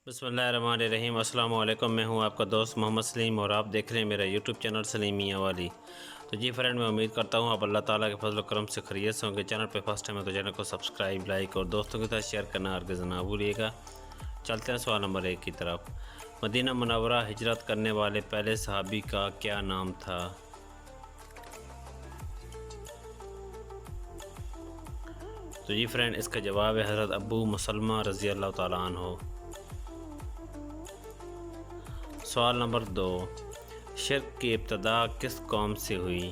بسم اللہ الرحمن الرحیم۔ السلام علیکم، میں ہوں آپ کا دوست محمد سلیم اور آپ دیکھ رہے ہیں میرا یوٹیوب چینل سلیم میاں والی۔ تو جی فرینڈ، میں امید کرتا ہوں آپ اللہ تعالیٰ کے فضل و کرم سے خیریت سے ہوں گے۔ چینل پہ فرسٹ ٹائم ہے تو چینل کو سبسکرائب، لائک اور دوستوں کے ساتھ شیئر کرنا ہرگز نہ بھولیے گا۔ چلتے ہیں سوال نمبر 1 کی طرف۔ مدینہ منورہ ہجرت کرنے والے پہلے صحابی کا کیا نام تھا؟ تو جی فرینڈ، اس کا جواب ہے حضرت ابو مسلمہ رضی اللہ تعالیٰ عنہ۔ سوال نمبر 2، شرک کی ابتدا کس قوم سے ہوئی؟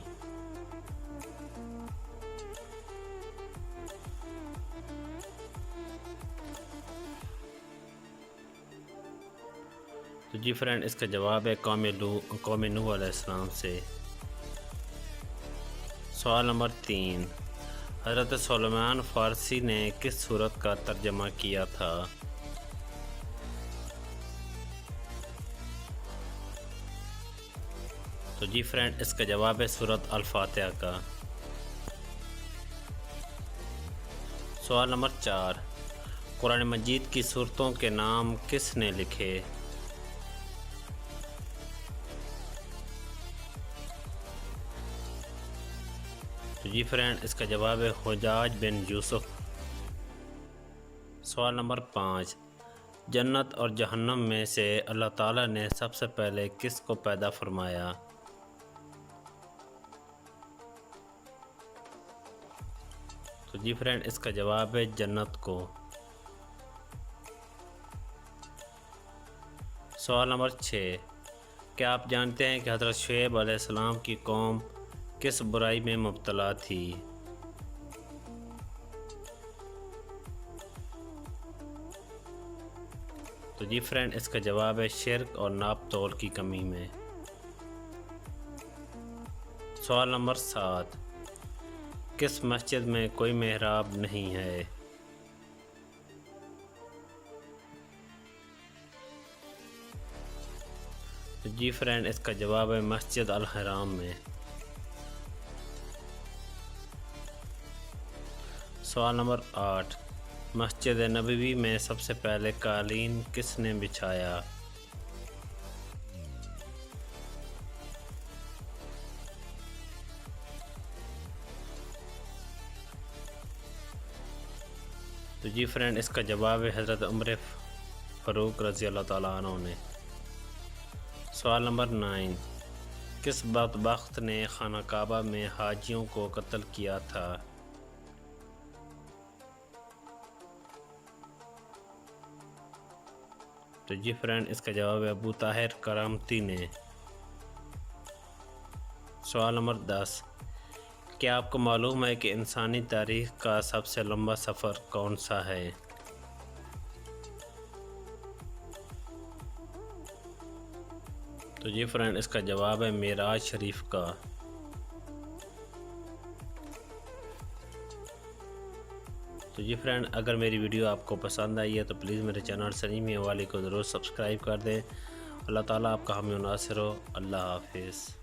تو جی فرینڈ، اس کا جواب ہے قوم نوح علیہ السلام سے۔ سوال نمبر 3، حضرت سلیمان فارسی نے کس سورت کا ترجمہ کیا تھا؟ تو جی فرینڈ، اس کا جواب ہے سورت الفاتحہ کا۔ سوال نمبر 4، قرآن مجید کی سورتوں کے نام کس نے لکھے؟ تو جی فرینڈ، اس کا جواب ہے حجاج بن یوسف۔ سوال نمبر 5، جنت اور جہنم میں سے اللہ تعالیٰ نے سب سے پہلے کس کو پیدا فرمایا؟ تو جی فرینڈ، اس کا جواب ہے جنت کو۔ سوال نمبر 6، کیا آپ جانتے ہیں کہ حضرت شعیب علیہ السلام کی قوم کس برائی میں مبتلا تھی؟ تو جی فرینڈ، اس کا جواب ہے شرک اور ناپ تول کی کمی میں۔ سوال نمبر 7، کس مسجد میں کوئی محراب نہیں ہے؟ تو جی فرینڈ، اس کا جواب ہے مسجد الحرام میں۔ سوال نمبر 8، مسجد نبوی میں سب سے پہلے قالین کس نے بچھایا؟ تو جی فرینڈ، اس کا جواب ہے حضرت عمر فاروق رضی اللہ تعالیٰ عنہ نے۔ سوال نمبر 9، کس بدبخت نے خانہ کعبہ میں حاجیوں کو قتل کیا تھا؟ تو جی فرینڈ، اس کا جواب ہے ابو طاہر کرامتی نے۔ سوال نمبر 10، کیا آپ کو معلوم ہے کہ انسانی تاریخ کا سب سے لمبا سفر کون سا ہے؟ تو جی فرینڈ، اس کا جواب ہے معراج شریف کا۔ تو جی فرینڈ، اگر میری ویڈیو آپ کو پسند آئی ہے تو پلیز میرے چینل سلیم میاں والی کو ضرور سبسکرائب کر دیں۔ اللہ تعالیٰ آپ کا حامی و ناصر ہو۔ اللہ حافظ۔